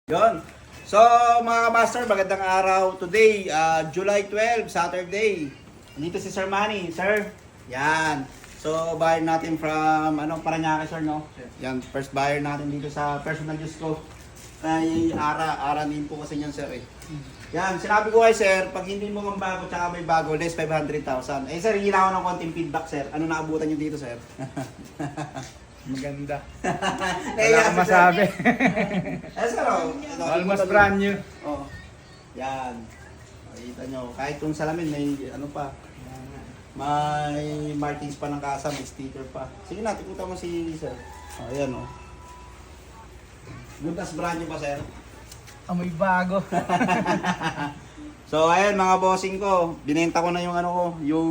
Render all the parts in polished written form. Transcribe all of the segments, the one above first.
Yon. So mga master, magandang araw. Today, July 12, Saturday. Dito si Sir Manny. Sir, yan. So buyer natin from Parañaque, sir, no? Yan, first buyer natin dito sa personal use ko. Ay Ara din po kasi yan, sir, eh. Yan, sinabi ko kay sir, pag hindi mo ang bago tsaka may bago, less 500,000. Eh sir, hingi na ako ng konting feedback, sir. Ano naabutan nyo dito, sir? Maganda. Wala akong masabi. Sir, Almost brand new. Oh. Yan. Makita nyo, kahit kung salamin may may markings pa ng kasa, may sticker pa. Sige na, tikuta mo si sir. Oh, ayan oh. Good as brand new pa, sir. Amoy bago. So ayan mga bossing ko, binenta ko na yung yung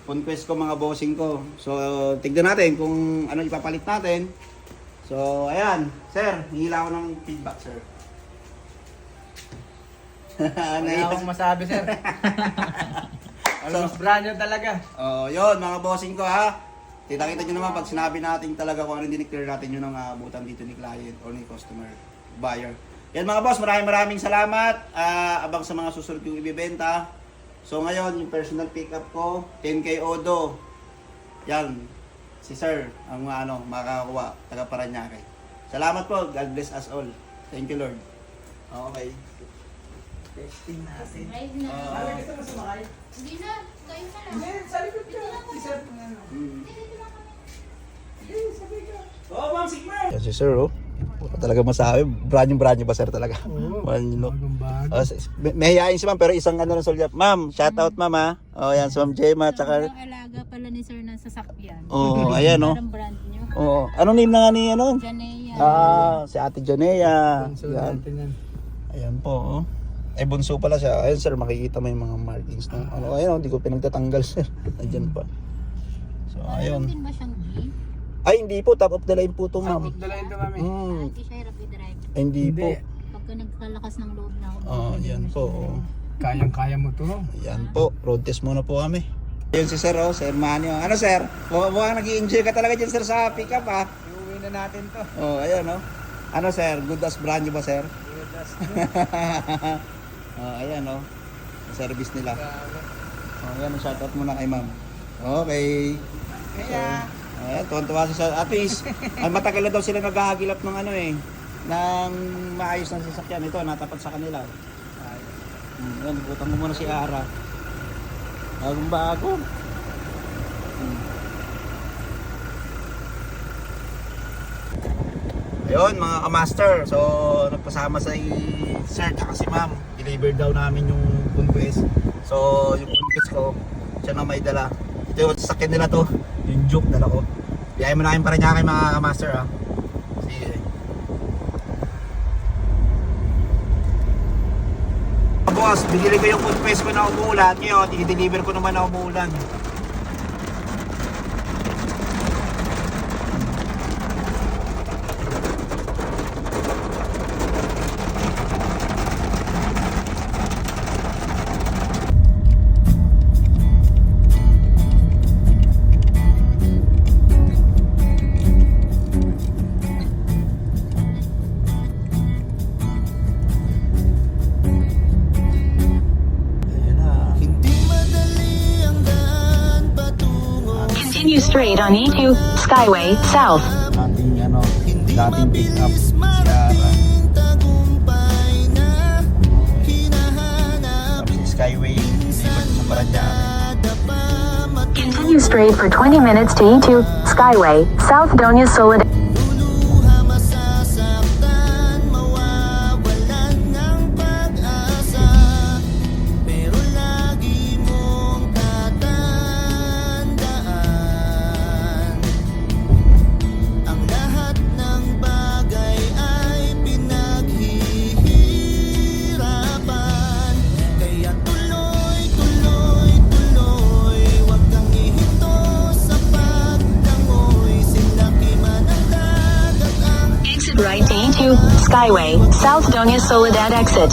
conquest ko, mga bossing ko. So tignan natin kung ano ipapalit natin. So ayan, sir, hihila ko ng feedback, sir. Wala akong masabi, sir. Almost brand new talaga. Oh, yun mga bossing ko, ha. Kita-kita nyo naman pag sinabi natin talaga kung ano dineclare natin yun ng abutan dito ni client or ni customer, buyer. Yan mga boss, maraming salamat. Abang sa mga susunod yung ibibenta. So ngayon, yung personal pickup ko, 10K Odo. Yan, si sir ang makakakuha, taga Parañaque. Salamat po, God bless us all. Thank you, Lord. Okay. Testing natin. Drive na. Gusto mo sumakay? Hindi na. Kayo na lang. Hindi, sa likod ka. T-shirt mo nga. Dito lang kami. Hindi, sabi ka. Oh, Ma'am Sigmar! Yan si sir, oh. Wala talaga masabi. Brand new ba, sir, talaga? Oo. Bagong bago. May hiyain si ma'am, pero isang lang soldier. Ma'am, shout out ma'am, ha. Oh, yan, si Ma'am Gemma, tsaka... Ang alaga pala ni sir ng sasakyan. Oh, ayan, oh. Parang brand new. Oh, anong name na nga ni, Janea. si Ate Janea. Bunso Yan. natin yan. Ayan po, oh. Eh, bunso pala siya. Ayun, sir, makikita mo yung mga markings ng ayun, hindi ko pinagtatanggal, sir. Andyan pa. So, ayun. Meron din ba siyang G? Ay, hindi po. Top of the line po ito, ma'am. Tapos dalayin ito kami. Hindi siya rapid drive. Hindi po. Pagka nagkalakas ng loob na ako. Yan po, oh. Kayang-kaya mo to. Ayan po, road test muna po kami. Ayun si sir, oh, Sir Manny. Oh. Ano sir? Mukhang nag-i-enjoy ka talaga dyan, sir, sa pick-up, ha? Iuwi na natin to. Oh, ayan, oh. Ano sir, good as brand new ba, sir? Good as Oh, ayan, oh. Ang service nila. Oh, ayan, shoutout muna kay ma'am. Okay. Kaya. Ayan, tuwan-tuwa si sir. At least, matagal na daw sila naghahagilap ng ng maayos na sasakyan. Ito, natapat sa kanila. Ayan, butang mo muna si Ara. Bagong bago. Ayun mga kamaster, so nagpasama sa sir at si ma'am, deliver daw namin yung conquest. So yung conquest ko, siya na may dala. Ito yung sasakyan nila to, yung Juke dala ko. Biyahe mo na kayong Parañaque mga kamaster, ha. Sige. Boss, binili ko yung conquest ko na umuulan. Ngayon, i-deliver ko naman na umuulan. Continue straight on E2, Skyway, South. Dating pick up si Ara. Tapos si Skyway, deliver sa Parañaque. Continue straight for 20 minutes to E2, Skyway, South Doña Soledad. Right to E2, Skyway, South Doña Soledad exit.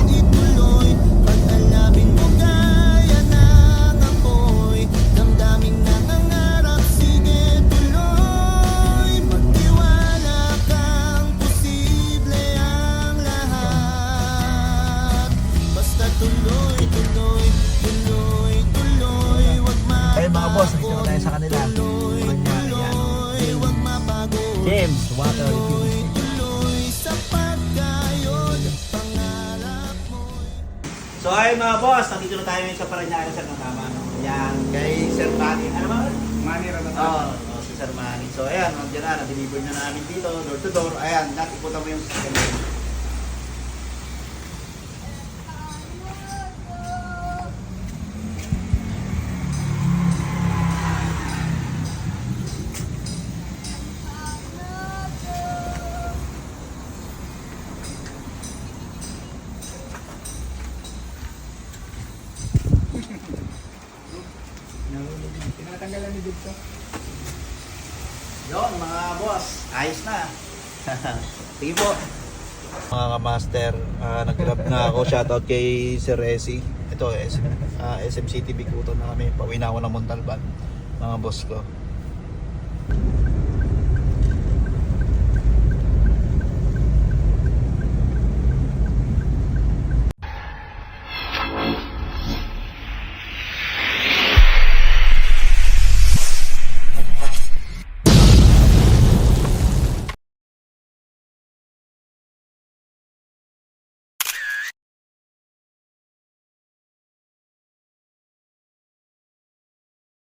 kanila. Ayan. James, water refilling So ayun mga boss, nandito na tayo ngayon sa Parañaque, Sir, ng tama. No? Ayan, kay Sir Manny. Ano ba? Manny Ramatan. Oo, si Sir Manny. So ayan, nandiyan na, na-deliver na namin dito, door to door. Ayan, nakiputan mo yung system. Tinatanggalan ni dito. Yon mga boss, ayos na. Sige po. Mga ka-master, nag-grab na ako. Shoutout kay Sir Esi. Ito, SM City Bikutan na kami. Pauwi na ako ng Montalban. Mga boss ko.